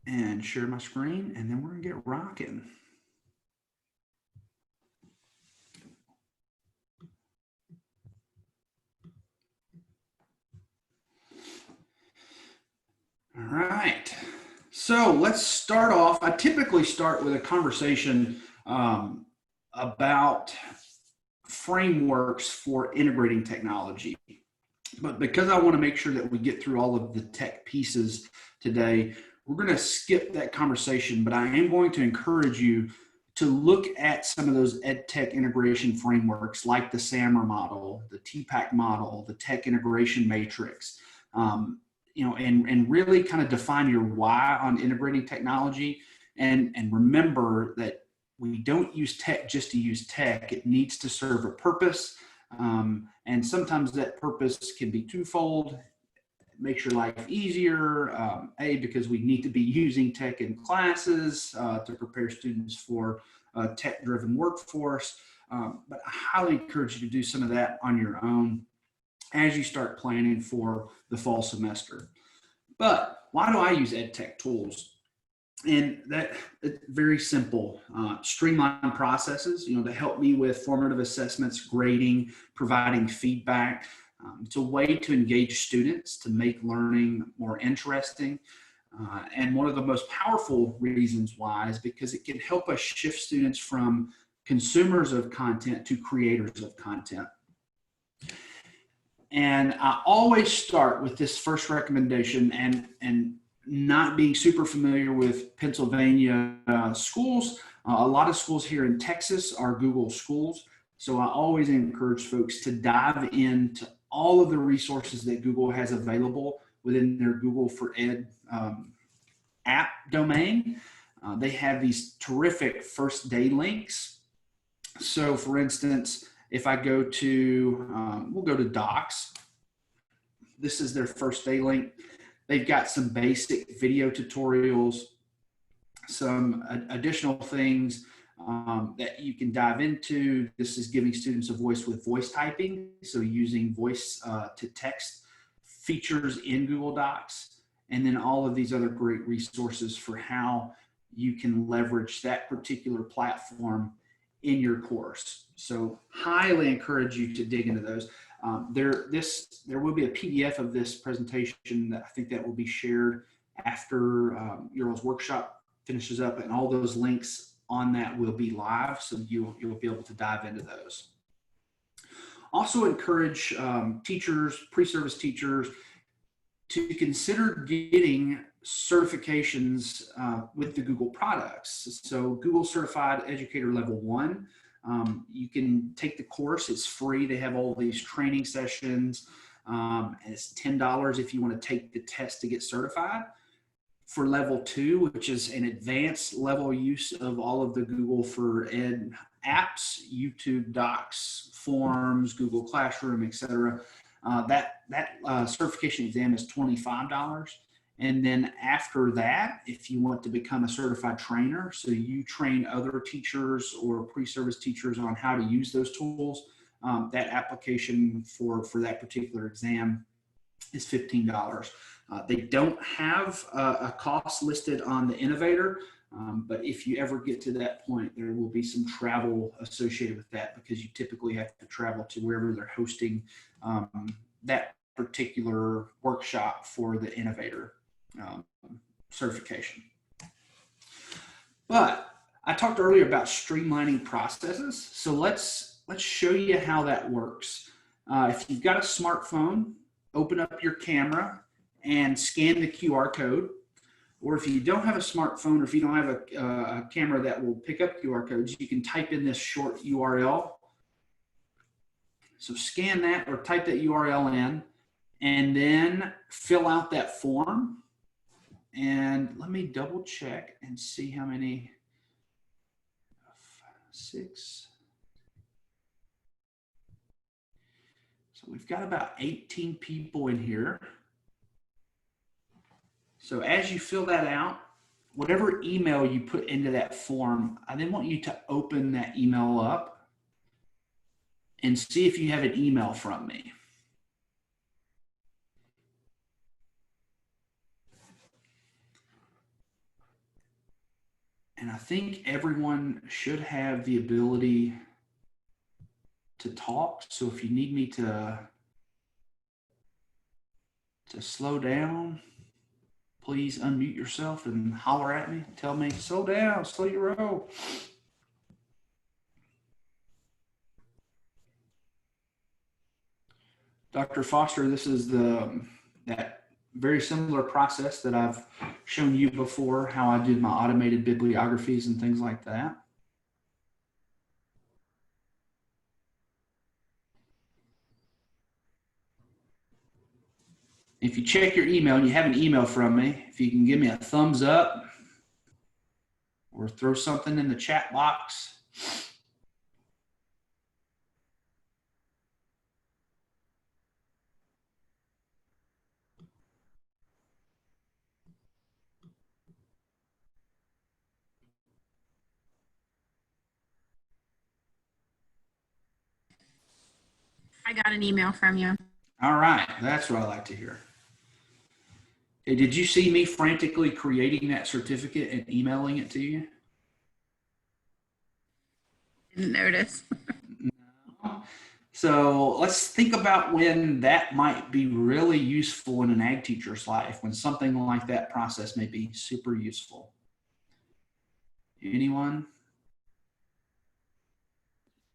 and share my screen, and then we're gonna get rocking. All right, so let's start off. I typically start with a conversation about frameworks for integrating technology. But because I want to make sure that we get through all of the tech pieces today, we're going to skip that conversation, but I am going to encourage you to look at some of those ed tech integration frameworks like the SAMR model, the TPAC model, the tech integration matrix, and really kind of define your why on integrating technology. And remember that we don't use tech just to use tech. It needs to serve a purpose. And sometimes that purpose can be twofold. Make your life easier, because we need to be using tech in classes to prepare students for a tech-driven workforce. But I highly encourage you to do some of that on your own as you start planning for the fall semester. But why do I use ed tech tools? And that it's very simple. Streamline processes, to help me with formative assessments, grading, providing feedback. It's a way to engage students, to make learning more interesting. And one of the most powerful reasons why is because it can help us shift students from consumers of content to creators of content. And I always start with this first recommendation, and not being super familiar with Pennsylvania schools. A lot of schools here in Texas are Google schools. So I always encourage folks to dive into all of the resources that Google has available within their Google for Ed app domain. They have these terrific first day links. So for instance, if I go to, we'll go to Docs. This is their first day link. They've got some basic video tutorials, some additional things that you can dive into. This is giving students a voice with voice typing, so using voice to text features in Google Docs, and then all of these other great resources for how you can leverage that particular platform in your course. So highly encourage you to dig into those. There will be a PDF of this presentation that I think that will be shared after your workshop finishes up, and all those links on that will be live, so you'll be able to dive into those. Also encourage teachers, pre-service teachers, to consider getting certifications with the Google products. So Google Certified Educator Level 1, you can take the course. It's free. They have all these training sessions, and it's $10 if you want to take the test to get certified. For Level 2, which is an advanced level use of all of the Google for Ed apps, YouTube Docs, Forms, Google Classroom, etc. That certification exam is $25. And then after that, if you want to become a certified trainer, so you train other teachers or pre-service teachers on how to use those tools, that application for that particular exam is $15. They don't have a cost listed on the innovator, but if you ever get to that point, there will be some travel associated with that, because you typically have to travel to wherever they're hosting that particular workshop for the innovator certification. But I talked earlier about streamlining processes, so let's show you how that works. If you've got a smartphone, open up your camera and scan the QR code. Or if you don't have a smartphone, or if you don't have a camera that will pick up QR codes, you can type in this short URL. So scan that or type that URL in, and then fill out that form. And let me double check and see how many. 6. So we've got about 18 people in here. So as you fill that out, whatever email you put into that form, I then want you to open that email up and see if you have an email from me. And I think everyone should have the ability to talk. So if you need me to slow down, please unmute yourself and holler at me. Tell me, slow down, slow your roll. Dr. Foster, this is that very similar process that I've shown you before, how I did my automated bibliographies and things like that. If you check your email and you have an email from me, if you can give me a thumbs up or throw something in the chat box. I got an email from you. All right, that's what I like to hear. Hey, did you see me frantically creating that certificate and emailing it to you? Didn't notice. No. So let's think about when that might be really useful in an ag teacher's life, when something like that process may be super useful. Anyone?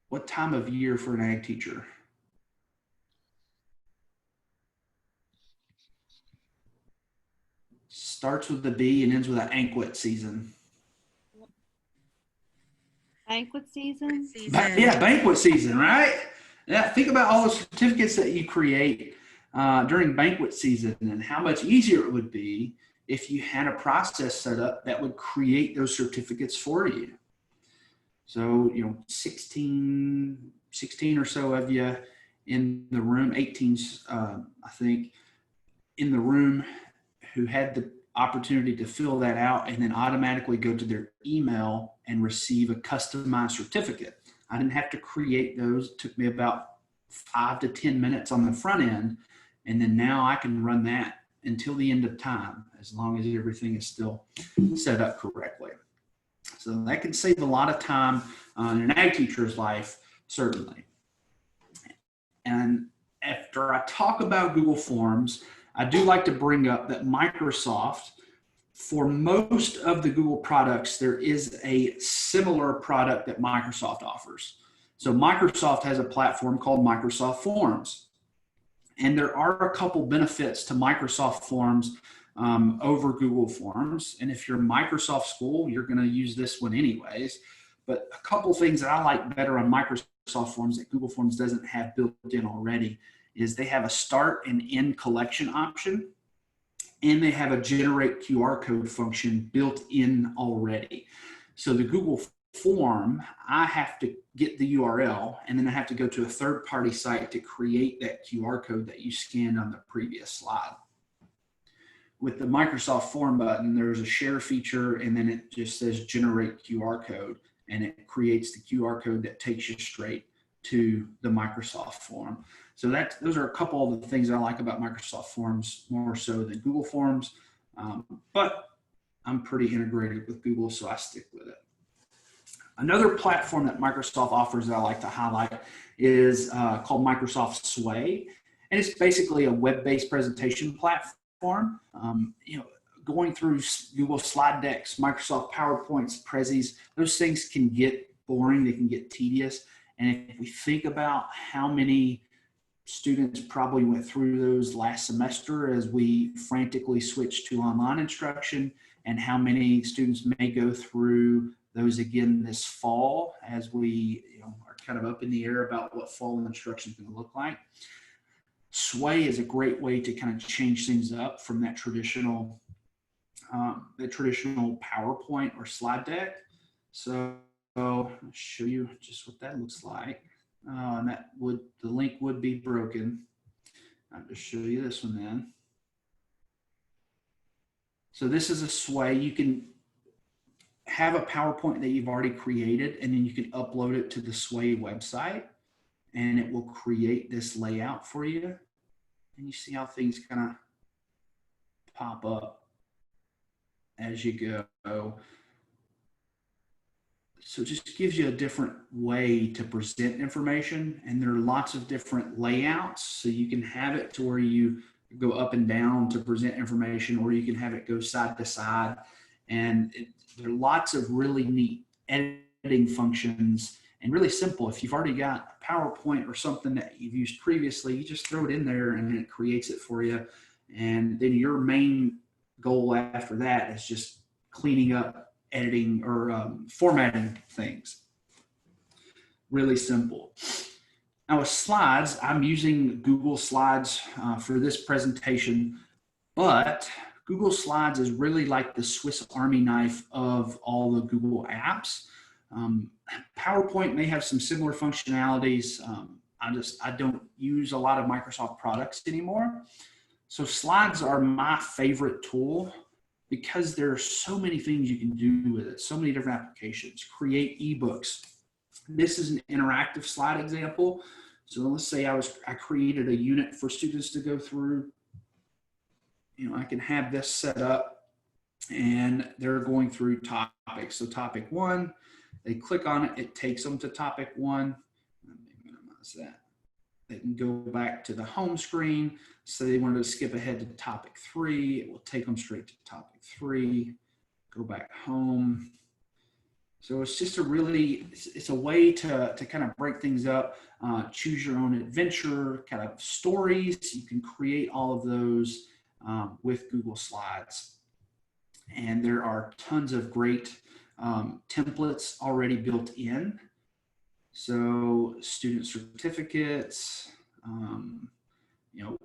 What time of year for an ag teacher? Starts with a B and ends with an anquet season. Banquet season? Yeah, banquet season, right? Yeah, think about all the certificates that you create during banquet season and how much easier it would be if you had a process set up that would create those certificates for you. So, 16 or so of you in the room, 18, I think, in the room who had the opportunity to fill that out and then automatically go to their email and receive a customized certificate. I didn't have to create those. It took me about 5 to 10 minutes on the front end. And then now I can run that until the end of time, as long as everything is still set up correctly. So that can save a lot of time in an ag teacher's life, certainly. And after I talk about Google Forms, I do like to bring up that Microsoft, for most of the Google products, there is a similar product that Microsoft offers. So Microsoft has a platform called Microsoft Forms. And there are a couple benefits to Microsoft Forms over Google Forms. And if you're a Microsoft school, you're going to use this one anyways. But a couple things that I like better on Microsoft Forms that Google Forms doesn't have built in already is they have a start and end collection option, and they have a generate QR code function built in already. So the Google form, I have to get the URL, and then I have to go to a third-party site to create that QR code that you scanned on the previous slide. With the Microsoft form button, there's a share feature, and then it just says generate QR code, and it creates the QR code that takes you straight to the Microsoft form. So those are a couple of the things I like about Microsoft Forms more so than Google Forms, but I'm pretty integrated with Google, so I stick with it. Another platform that Microsoft offers that I like to highlight is called Microsoft Sway, and it's basically a web-based presentation platform. Going through Google slide decks, Microsoft PowerPoints, Prezis, those things can get boring, they can get tedious, and if we think about how many students probably went through those last semester as we frantically switched to online instruction, and how many students may go through those again this fall as we are kind of up in the air about what fall instruction is going to look like. Sway is a great way to kind of change things up from that traditional PowerPoint or slide deck. So I'll show you just what that looks like. And the link would be broken. I'll just show you this one then. So this is a Sway. You can have a PowerPoint that you've already created, and then you can upload it to the Sway website, and it will create this layout for you. And you see how things kind of pop up as you go. So it just gives you a different way to present information, and there are lots of different layouts. So you can have it to where you go up and down to present information, or you can have it go side to side. And there are lots of really neat editing functions and really simple. If you've already got a PowerPoint or something that you've used previously, you just throw it in there and it creates it for you. And then your main goal after that is just cleaning up, editing, or formatting things. Really simple. Now with slides, I'm using Google Slides for this presentation, but Google Slides is really like the Swiss Army knife of all the Google apps. PowerPoint may have some similar functionalities. I don't use a lot of Microsoft products anymore. So slides are my favorite tool because there are so many things you can do with it, so many different applications. Create ebooks. This is an interactive slide example. So let's say I created a unit for students to go through. You know, I can have this set up and they're going through topics. So topic 1, they click on it, it takes them to topic 1. Let me minimize that. They can go back to the home screen. So they wanted to skip ahead to topic 3. It will take them straight to topic 3. Go back home. So it's just it's a way to kind of break things up, choose your own adventure, kind of stories. You can create all of those with Google Slides. And there are tons of great templates already built in. So student certificates, you know,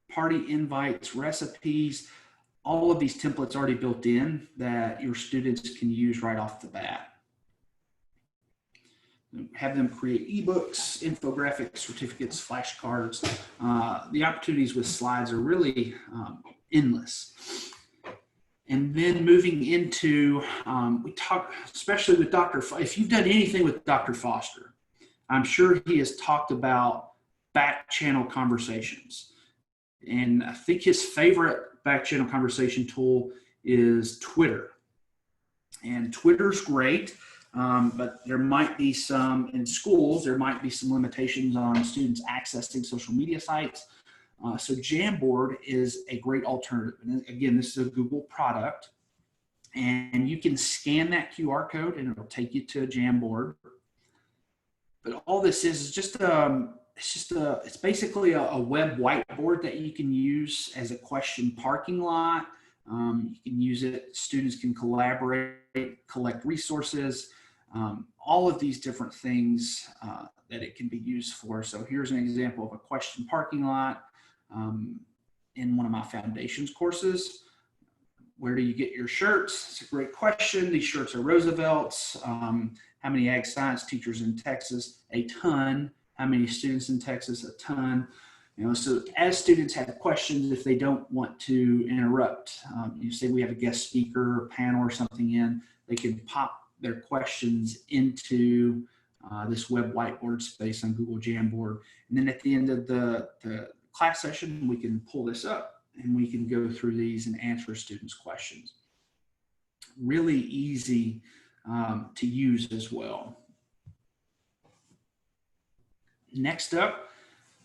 party invites, recipes, all of these templates already built in that your students can use right off the bat. Have them create ebooks, infographics, certificates, flashcards. The opportunities with slides are really endless. And then moving into, we talk, especially with if you've done anything with Dr. Foster, I'm sure he has talked about back channel conversations. And I think his favorite back channel conversation tool is Twitter. And Twitter's great, but there might be some, in schools, there might be some limitations on students accessing social media sites. So Jamboard is a great alternative. And again, this is a Google product. And you can scan that QR code and it'll take you to a Jamboard. But all this is just it's basically a web whiteboard that you can use as a question parking lot. You can use it, students can collaborate, collect resources, all of these different things that it can be used for. So here's an example of a question parking lot in one of my foundations courses. Where do you get your shirts? It's a great question. These shirts are Roosevelt's. How many ag science teachers in Texas? A ton. How many students in Texas? A ton. You know, so as students have questions, if they don't want to interrupt, you say we have a guest speaker or panel or something in, they can pop their questions into this web whiteboard space on Google Jamboard. And then at the end of the class session, we can pull this up and we can go through these and answer students' questions. Really easy to use as well. Next up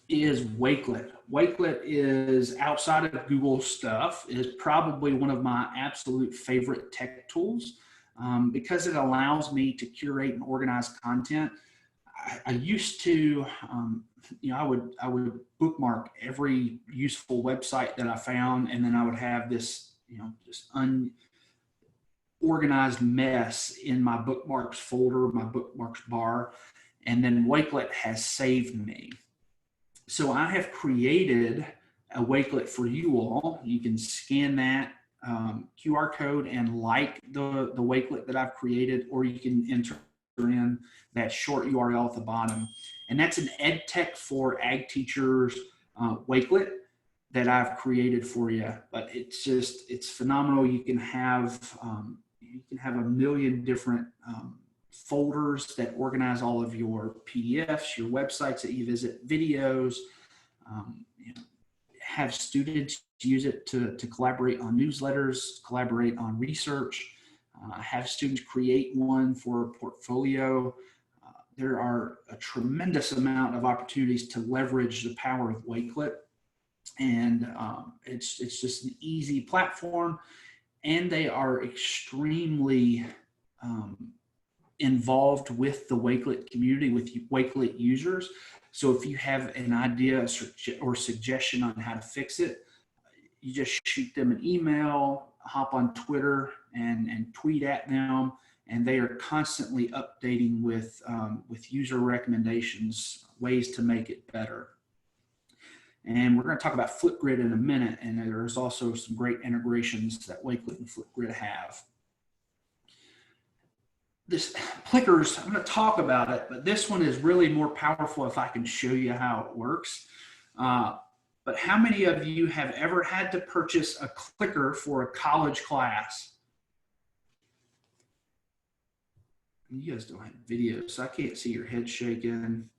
is Wakelet. Wakelet is outside of Google stuff, is probably one of my absolute favorite tech tools because it allows me to curate and organize content. I used to, you know, I would bookmark every useful website that I found, and then I would have this, you know, just unorganized mess in my bookmarks folder, my bookmarks bar, and then Wakelet has saved me. So I have created a Wakelet for you all. You can scan that QR code and like the Wakelet that I've created, or you can enter in that short URL at the bottom. And that's an EdTech for ag teachers Wakelet that I've created for you. But it's phenomenal. You can have a million different folders that organize all of your PDFs, your websites that you visit, videos, you know, have students use it to collaborate on newsletters, collaborate on research. have students create one for a portfolio. There are a tremendous amount of opportunities to leverage the power of Wakelet. And it's just an easy platform, and they are extremely involved with the Wakelet community, with Wakelet users. So if you have an idea or suggestion on how to fix it, you just shoot them an email, hop on Twitter and tweet at them, and they are constantly updating with user recommendations, ways to make it better. And we're going to talk about Flipgrid in a minute, and there's also some great integrations that Wakelet and Flipgrid have. This Plickers, I'm going to talk about it, but this one is really more powerful if I can show you how it works. But how many of you have ever had to purchase a clicker for a college class? You guys don't have video, so I can't see your head shaking.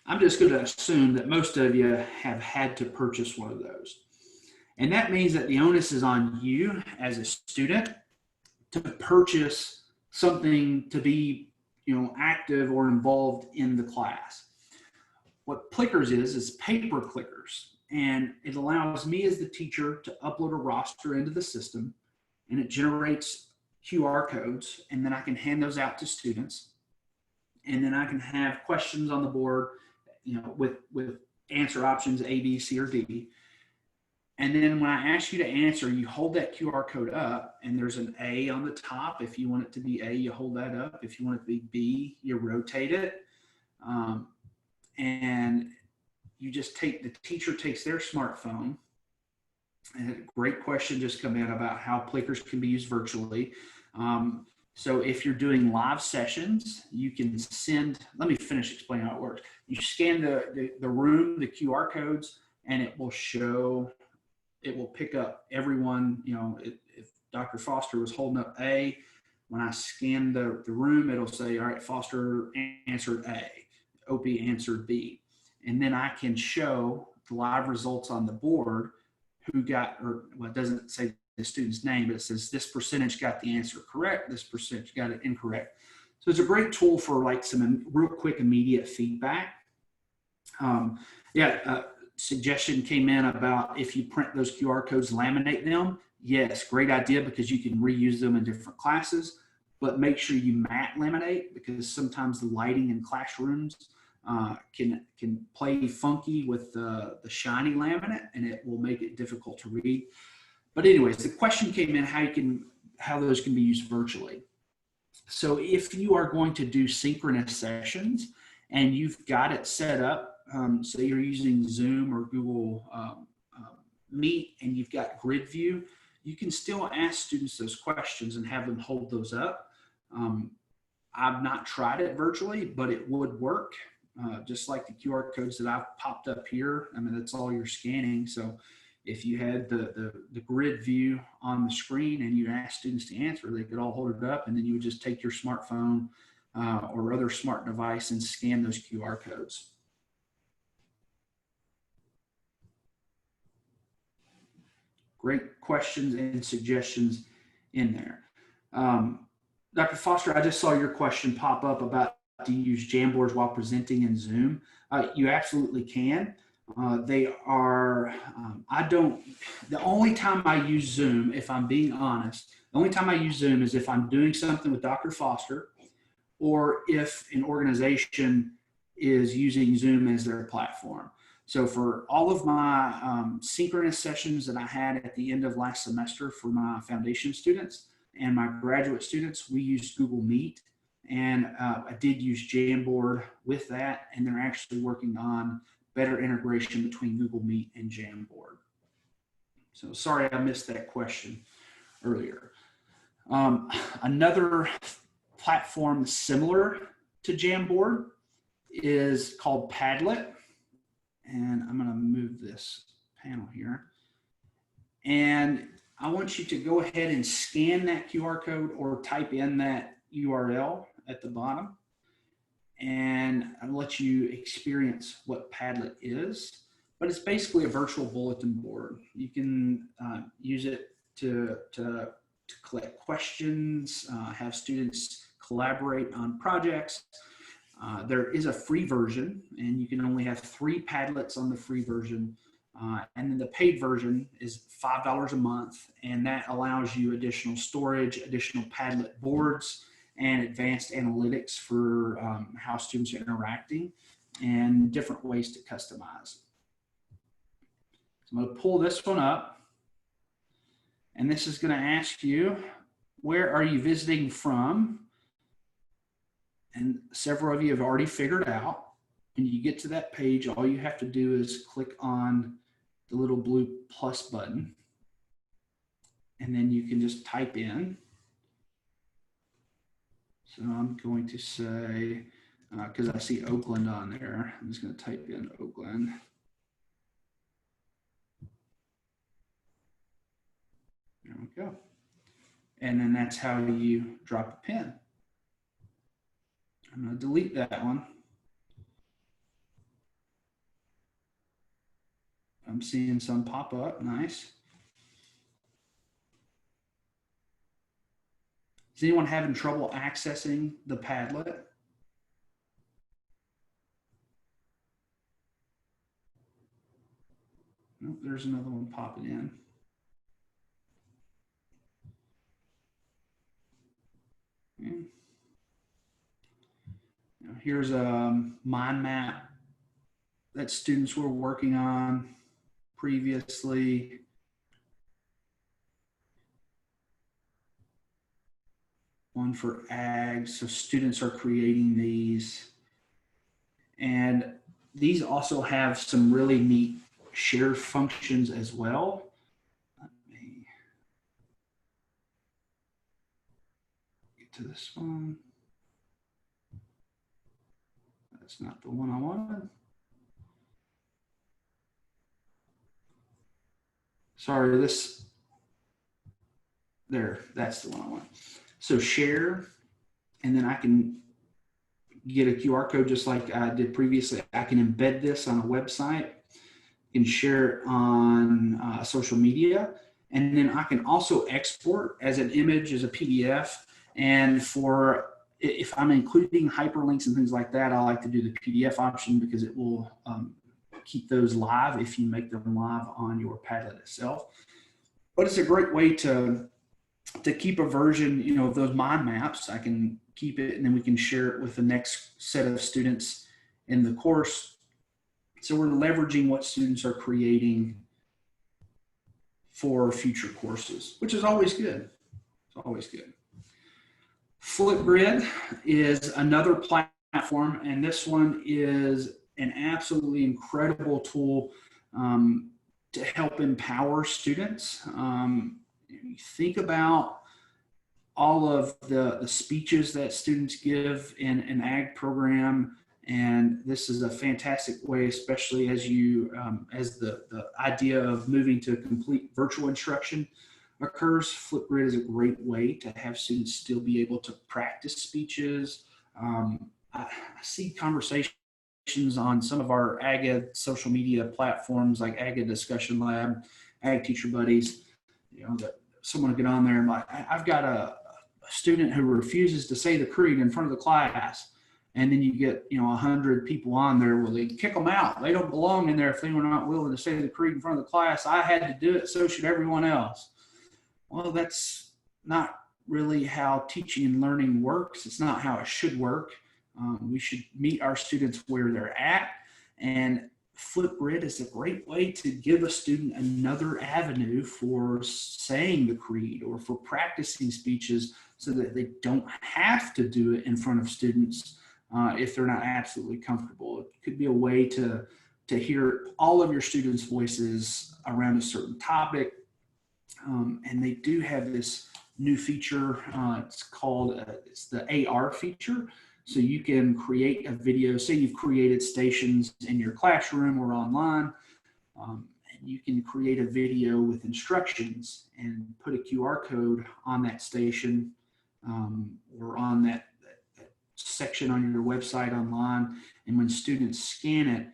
I'm just going to assume that most of you have had to purchase one of those. And that means that the onus is on you as a student to purchase something to be, active or involved in the class. What Plickers is paper clickers, and it allows me as the teacher to upload a roster into the system, and it generates QR codes, and then I can hand those out to students, and then I can have questions on the board, with answer options A, B, C, or D. And then when I ask you to answer, you hold that QR code up, and there's an A on the top. If you want it to be A, you hold that up. If you want it to be B, you rotate it. And you just the teacher takes their smartphone. And a great question just come in about how Plickers can be used virtually. So if you're doing live sessions, you can let me finish explaining how it works. You scan the room, the QR codes, and it will pick up everyone. If Dr. Foster was holding up A, when I scan the room, it'll say, all right, Foster answered A, Opie answered B. And then I can show the live results on the board who got, it doesn't say the student's name, but it says this percentage got the answer correct, this percentage got it incorrect. So it's a great tool for like some real quick immediate feedback. Suggestion came in about if you print those QR codes, laminate them. Yes, great idea, because you can reuse them in different classes, but make sure you matte laminate, because sometimes the lighting in classrooms can play funky with the shiny laminate, and it will make it difficult to read. But anyways, the question came in how those can be used virtually. So if you are going to do synchronous sessions and you've got it set up, so you're using Zoom or Google Meet, and you've got grid view, you can still ask students those questions and have them hold those up. I've not tried it virtually, but it would work. Just like the QR codes that I've popped up here. I mean, that's all you're scanning. So if you had the grid view on the screen and you asked students to answer, they could all hold it up, and then you would just take your smartphone or other smart device and scan those QR codes. Great questions and suggestions in there. Dr. Foster, I just saw your question pop up about, do you use Jamboards while presenting in Zoom? You absolutely can. They are, the only time I use Zoom, if I'm being honest, the only time I use Zoom is if I'm doing something with Dr. Foster, or if an organization is using Zoom as their platform. So for all of my synchronous sessions that I had at the end of last semester for my foundation students and my graduate students, we used Google Meet. And I did use Jamboard with that, and they're actually working on better integration between Google Meet and Jamboard. So sorry I missed that question earlier. Another platform similar to Jamboard is called Padlet. And I'm going to move this panel here. And I want you to go ahead and scan that QR code or type in that URL at the bottom, and I'll let you experience what Padlet is. But it's basically a virtual bulletin board. You can use it to to collect questions, have students collaborate on projects. There is a free version, and you can only have 3 Padlets on the free version. And then the paid version is $5 a month, and that allows you additional storage, additional Padlet boards, and advanced analytics for how students are interacting and different ways to customize. So I'm going to pull this one up, and this is going to ask you, where are you visiting from? And several of you have already figured out. When you get to that page, all you have to do is click on the little blue plus button, and then you can just type in. So I'm going to say, because I see Oakland on there, I'm just going to type in Oakland. There we go. And then that's how you drop a pin. I'm going to delete that one. I'm seeing some pop up. Nice. Is anyone having trouble accessing the Padlet? Nope, there's another one popping in. Okay. Now here's a mind map that students were working on previously. One for ag, so students are creating these. And these also have some really neat share functions as well. Let me get to this one. That's not the one I wanted. Sorry, that's the one I want. So share, and then I can get a QR code just like I did previously. I can embed this on a website and share it on social media. And then I can also export as an image, as a PDF. And for, if I'm including hyperlinks and things like that, I like to do the PDF option because it will keep those live if you make them live on your Padlet itself. But it's a great way to keep a version, you know, of those mind maps. I can keep it, and then we can share it with the next set of students in the course. So we're leveraging what students are creating for future courses, which is always good. It's always good. Flipgrid is another platform, and this one is an absolutely incredible tool to help empower students. You think about all of the speeches that students give in an ag program, and this is a fantastic way, especially as you as the idea of moving to complete virtual instruction occurs. Flipgrid is a great way to have students still be able to practice speeches. I see conversations on some of our ag social media platforms like Ag Discussion Lab, Ag Teacher Buddies, you know, that someone will get on there and like, I've got a student who refuses to say the creed in front of the class. And then you get, you know, 100 people on there. Well, they kick them out. They don't belong in there if they were not willing to say the creed in front of the class. I had to do it, so should everyone else. Well, that's not really how teaching and learning works. It's not how it should work. We should meet our students where they're at. And Flipgrid is a great way to give a student another avenue for saying the creed or for practicing speeches so that they don't have to do it in front of students if they're not absolutely comfortable. It could be a way to hear all of your students' voices around a certain topic. And they do have this new feature. It's called, it's the AR feature. So you can create a video, say you've created stations in your classroom or online, and you can create a video with instructions and put a QR code on that station or on that section on your website online. And when students scan it,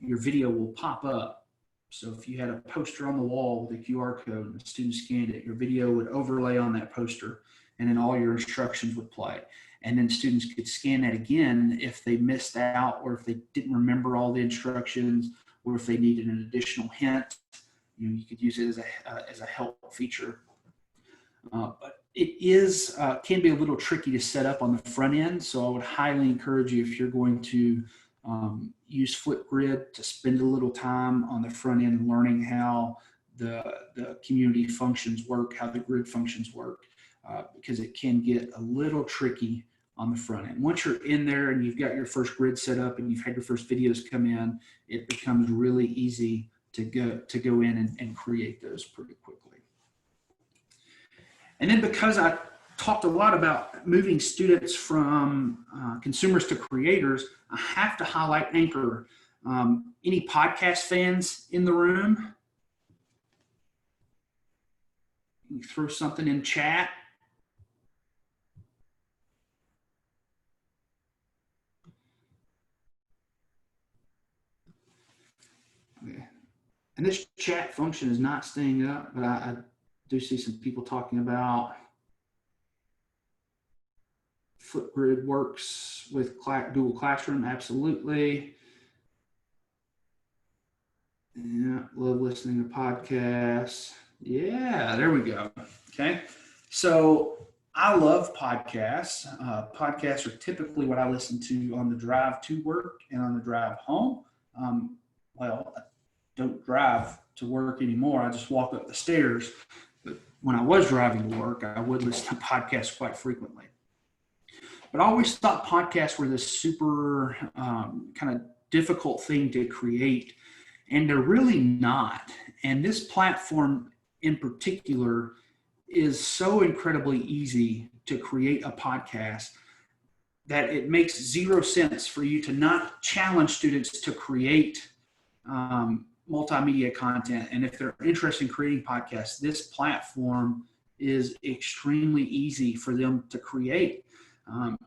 your video will pop up So if you had a poster on the wall with a QR code and the student scanned it, your video would overlay on that poster, and then all your instructions would play. And then students could scan that again if they missed out, or if they didn't remember all the instructions, or if they needed an additional hint. You could use it as a help feature. But it can be a little tricky to set up on the front end. So I would highly encourage you, if you're going to use Flipgrid, to spend a little time on the front end learning how the community functions work, how the grid functions work, because it can get a little tricky on the front end. Once you're in there and you've got your first grid set up and you've had your first videos come in, it becomes really easy to go in and create those pretty quickly. And then, because I talked a lot about moving students from consumers to creators, I have to highlight Anchor. Any podcast fans in the room? You throw something in chat. Okay. And this chat function is not staying up, but I do see some people talking about Flipgrid works with Google Classroom. Absolutely. Yeah, love listening to podcasts. Yeah, there we go. Okay. So I love podcasts. Podcasts are typically what I listen to on the drive to work and on the drive home. Well, I don't drive to work anymore. I just walk up the stairs. But when I was driving to work, I would listen to podcasts quite frequently. But I always thought podcasts were this super kind of difficult thing to create, and they're really not. And this platform in particular is so incredibly easy to create a podcast that it makes zero sense for you to not challenge students to create multimedia content. And if they're interested in creating podcasts, this platform is extremely easy for them to create.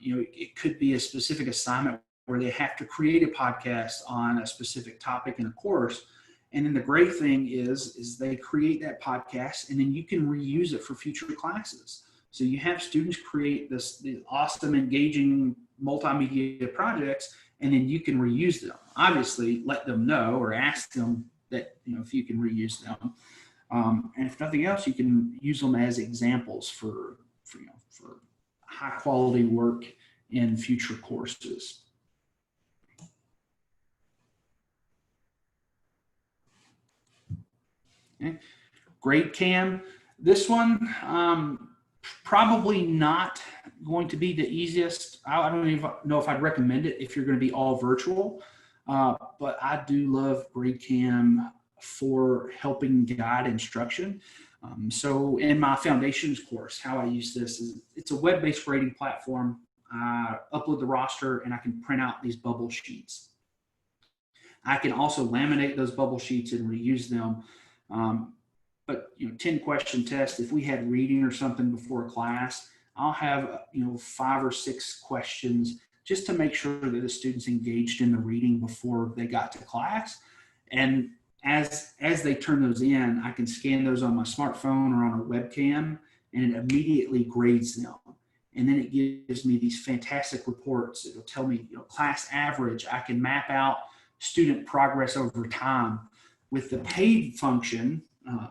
It could be a specific assignment where they have to create a podcast on a specific topic in a course. And then the great thing is they create that podcast, and then you can reuse it for future classes. So you have students create these awesome, engaging multimedia projects, and then you can reuse them. Obviously, let them know or ask them that, if you can reuse them. And if nothing else, you can use them as examples for high quality work in future courses. Okay. GradeCam. This one, probably not going to be the easiest. I don't even know if I'd recommend it if you're going to be all virtual, but I do love GradeCam for helping guide instruction. So in my foundations course, how I use this is it's a web-based grading platform. I upload the roster and I can print out these bubble sheets. I can also laminate those bubble sheets and reuse them. But 10 question test, if we had reading or something before a class, I'll have 5 or 6 questions just to make sure that the students engaged in the reading before they got to class. And as they turn those in, I can scan those on my smartphone or on a webcam, and it immediately grades them. And then it gives me these fantastic reports. It'll tell me class average. I can map out student progress over time. With the paid function, I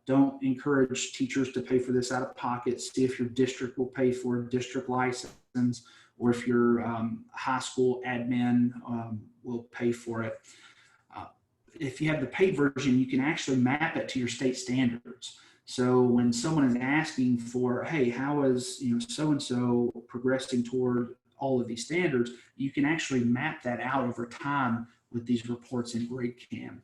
don't encourage teachers to pay for this out of pocket. See if your district will pay for a district license, or if your high school admin will pay for it. If you have the paid version, you can actually map it to your state standards. So when someone is asking for, hey, how is so-and-so progressing toward all of these standards, you can actually map that out over time with these reports in GradeCam.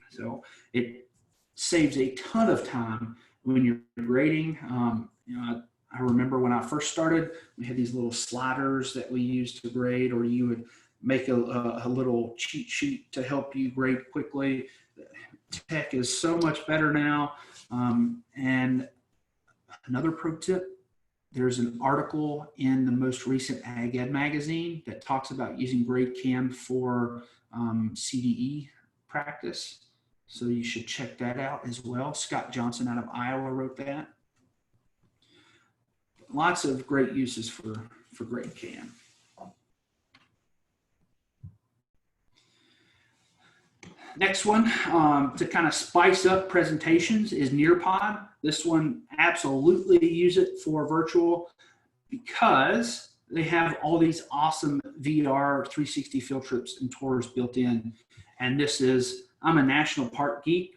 So it saves a ton of time when you're grading. I remember when I first started, we had these little sliders that we used to grade, or you would make a little cheat sheet to help you grade quickly. Tech is so much better now. And another pro tip, there's an article in the most recent Ag Ed magazine that talks about using GradeCam for CDE practice. So you should check that out as well. Scott Johnson out of Iowa wrote that. Lots of great uses for GradeCam. Next one, to kind of spice up presentations, is Nearpod. This one, absolutely use it for virtual because they have all these awesome VR 360 field trips and tours built in. And this is, I'm a national park geek.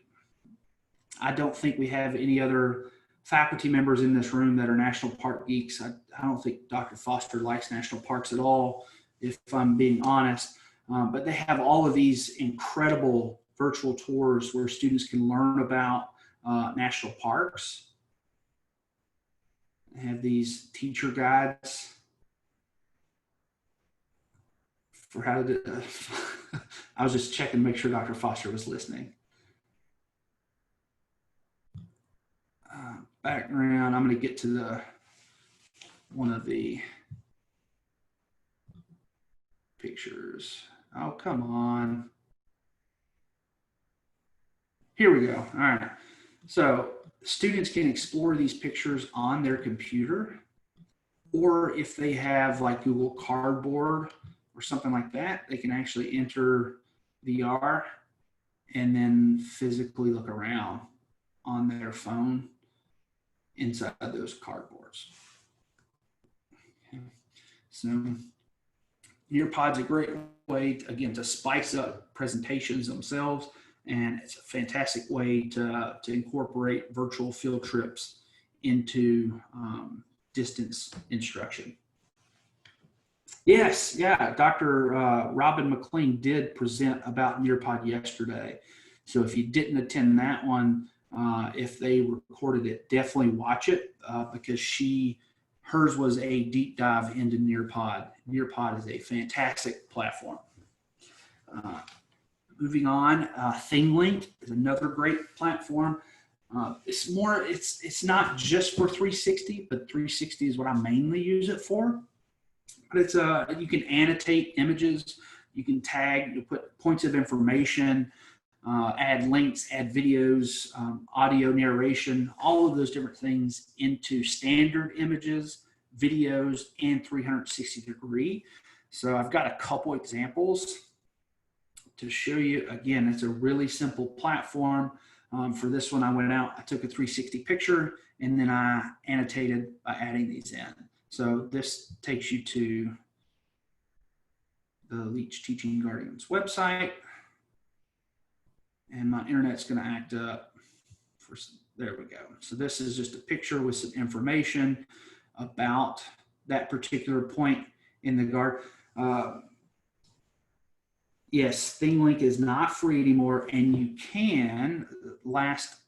I don't think we have any other faculty members in this room that are national park geeks. I don't think Dr. Foster likes national parks at all, if I'm being honest. But they have all of these incredible virtual tours where students can learn about national parks. They have these teacher guides for how to do. I was just checking to make sure Dr. Foster was listening. Background, I'm going to get to one of the pictures. Oh, come on. Here we go. All right. So students can explore these pictures on their computer, or if they have like Google Cardboard or something like that, they can actually enter VR and then physically look around on their phone inside those cardboards. Okay. So Nearpod's a great way, again, to spice up presentations themselves, and it's a fantastic way to incorporate virtual field trips into distance instruction. Yes, yeah, Dr. Robin McLean did present about Nearpod yesterday. So if you didn't attend that one, if they recorded it, definitely watch it because hers was a deep dive into Nearpod. Nearpod is a fantastic platform. Moving on, ThingLink is another great platform. It's not just for 360, but 360 is what I mainly use it for. But it's you can annotate images, you can tag, you put points of information, add links, add videos, audio narration, all of those different things into standard images, videos, and 360 degree. So I've got a couple examples to show you. Again, it's a really simple platform. For this one, I went out, I took a 360 picture, and then I annotated by adding these in. So this takes you to the Leach Teaching Guardians website. And my internet's going to act up. There we go. So this is just a picture with some information about that particular point in the guard. Yes, ThingLink is not free anymore, and you can, last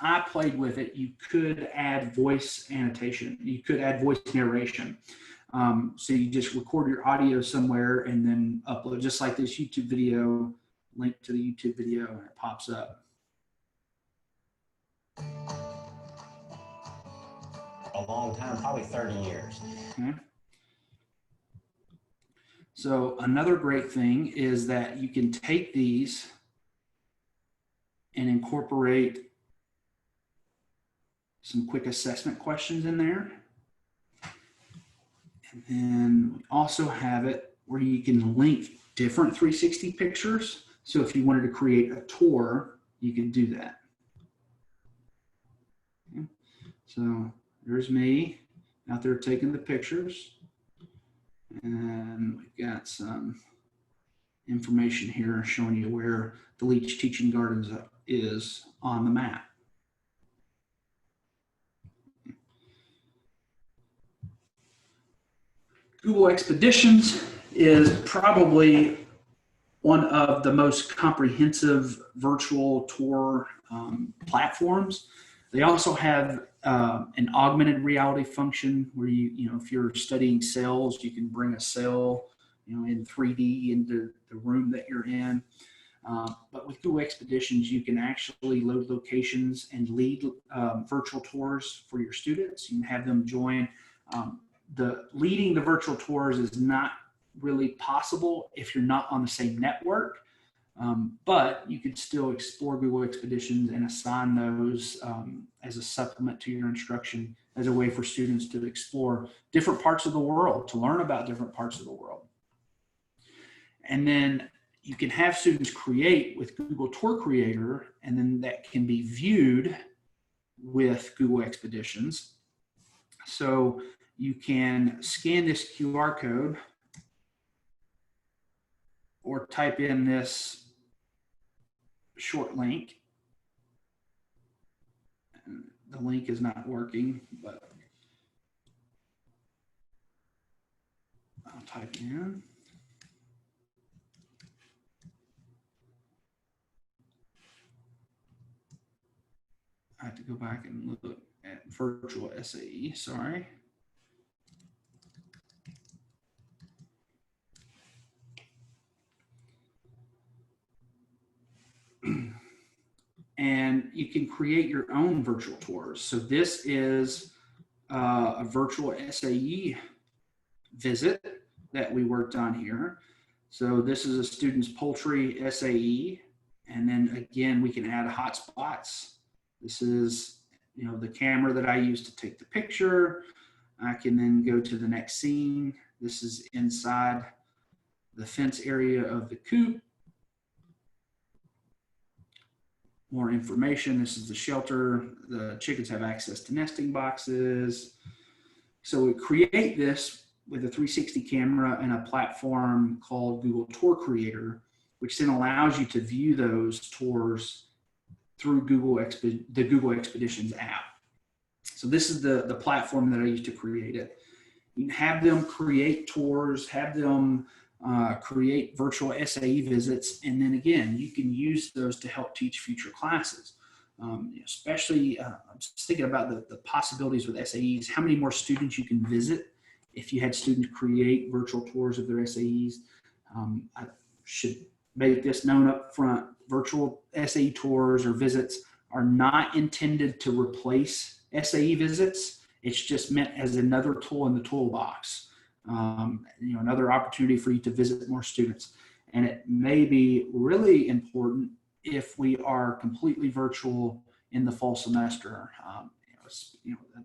I played with it, you could add voice annotation. You could add voice narration. So you just record your audio somewhere and then upload, just like this YouTube video, link to the YouTube video, and it pops up. A long time, probably 30 years. Okay. So another great thing is that you can take these and incorporate some quick assessment questions in there. And then we also have it where you can link different 360 pictures. So if you wanted to create a tour, you can do that. Okay. So there's me out there taking the pictures. And we've got some information here showing you where the Leach Teaching Gardens is on the map. Google Expeditions is probably one of the most comprehensive virtual tour platforms. They also have an augmented reality function where if you're studying cells, you can bring a cell, in 3D into the room that you're in. But with Google Expeditions, you can actually load locations and lead virtual tours for your students. You can have them join. Leading the virtual tours is not really possible if you're not on the same network. But you could still explore Google Expeditions and assign those as a supplement to your instruction, as a way for students to explore different parts of the world, to learn about different parts of the world. And then you can have students create with Google Tour Creator, and then that can be viewed with Google Expeditions. So you can scan this QR code or type in this short link. The link is not working, but I'll type it in. I have to go back and look at virtual SAE, sorry. And you can create your own virtual tours. So this is a virtual SAE visit that we worked on here. So this is a student's poultry SAE. And then again, we can add hotspots. This is, the camera that I use to take the picture. I can then go to the next scene. This is inside the fence area of the coop. More information. This is the shelter. The chickens have access to nesting boxes. So we create this with a 360 camera and a platform called Google Tour Creator, which then allows you to view those tours through the Google Expeditions app. So this is the platform that I use to create it. You can have them create tours, have them create virtual SAE visits, and then again, you can use those to help teach future classes. Especially, I'm just thinking about the possibilities with SAEs, how many more students you can visit if you had students create virtual tours of their SAEs. I should make this known up front. Virtual SAE tours or visits are not intended to replace SAE visits. It's just meant as another tool in the toolbox. Another opportunity for you to visit more students. And it may be really important if we are completely virtual in the fall semester.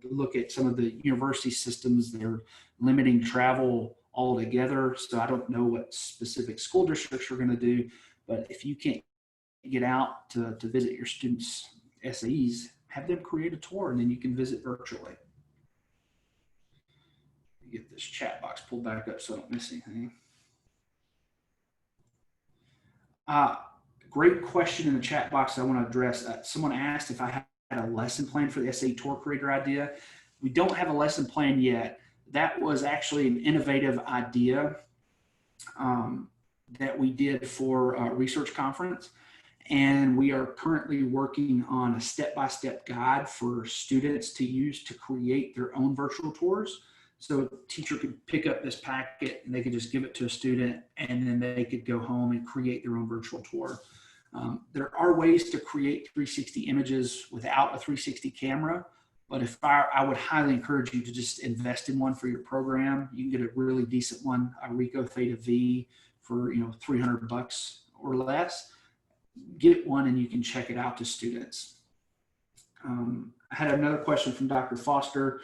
Look at some of the university systems, they're limiting travel altogether. So I don't know what specific school districts are going to do, but if you can't get out to visit your students' SAEs, have them create a tour and then you can visit virtually. Get this chat box pulled back up so I don't miss anything. Great question in the chat box I want to address. Someone asked if I had a lesson plan for the SAE Tour Creator idea. We don't have a lesson plan yet. That was actually an innovative idea that we did for a research conference. And we are currently working on a step-by-step guide for students to use to create their own virtual tours. So a teacher could pick up this packet and they could just give it to a student and then they could go home and create their own virtual tour. There are ways to create 360 images without a 360 camera, but if I would highly encourage you to just invest in one for your program. You can get a really decent one, a Ricoh Theta V for $300 or less. Get one and you can check it out to students. I had another question from Dr. Foster.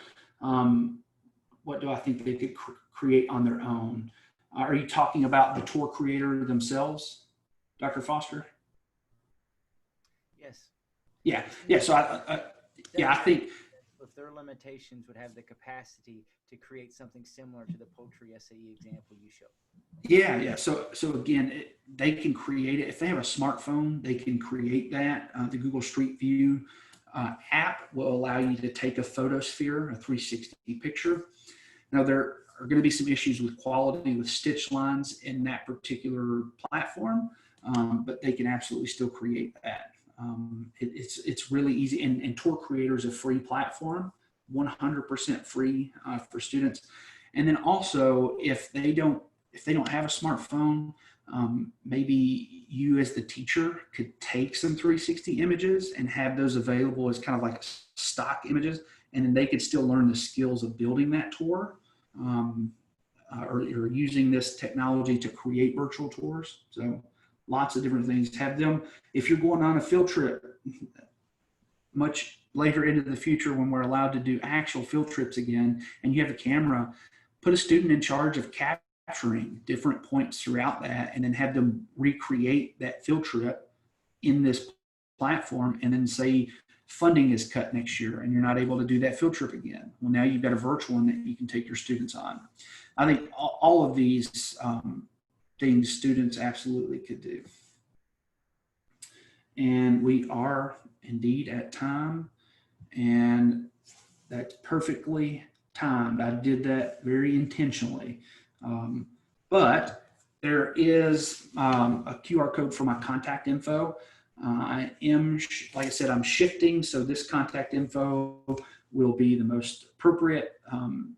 What do I think they could create on their own? Are you talking about the tour creator themselves, Dr. Foster? Yes. Yeah. So I think with their limitations would have the capacity to create something similar to the poultry SAE example you showed. Yeah. So again, they can create it. If they have a smartphone, they can create that. The Google Street View app will allow you to take a photosphere, a 360 picture. Now, there are going to be some issues with quality with stitch lines in that particular platform, but they can absolutely still create that. It's really easy, and Tour Creator is a free platform, 100% free for students. And then also, if they don't have a smartphone, maybe you as the teacher could take some 360 images and have those available as kind of like stock images, and then they could still learn the skills of building that tour or using this technology to create virtual tours. So lots of different things. Have them, if you're going on a field trip much later into the future when we're allowed to do actual field trips again, and you have a camera, put a student in charge of capturing different points throughout that, and then have them recreate that field trip in this platform, and then say funding is cut next year and you're not able to do that field trip again. Well, now you've got a virtual one that you can take your students on. I think all of these things students absolutely could do. And we are indeed at time, and that's perfectly timed. I did that very intentionally. But there is a QR code for my contact info. I am, like I said, I'm shifting, so this contact info will be the most appropriate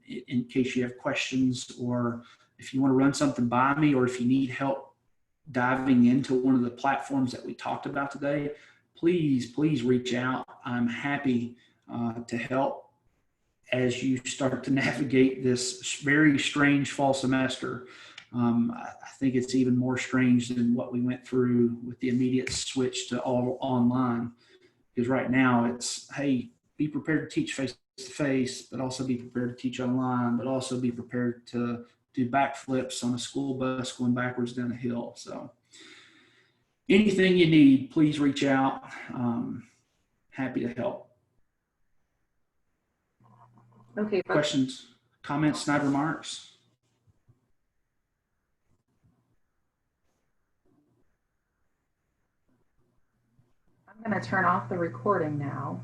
in case you have questions, or if you want to run something by me, or if you need help diving into one of the platforms that we talked about today, please reach out. I'm happy to help as you start to navigate this very strange fall semester. I think it's even more strange than what we went through with the immediate switch to all online, because right now it's, hey, be prepared to teach face to face, but also be prepared to teach online, but also be prepared to do backflips on a school bus going backwards down a hill. So anything you need, please reach out. Happy to help. Okay. Questions, comments, snide remarks? I'm going to turn off the recording now.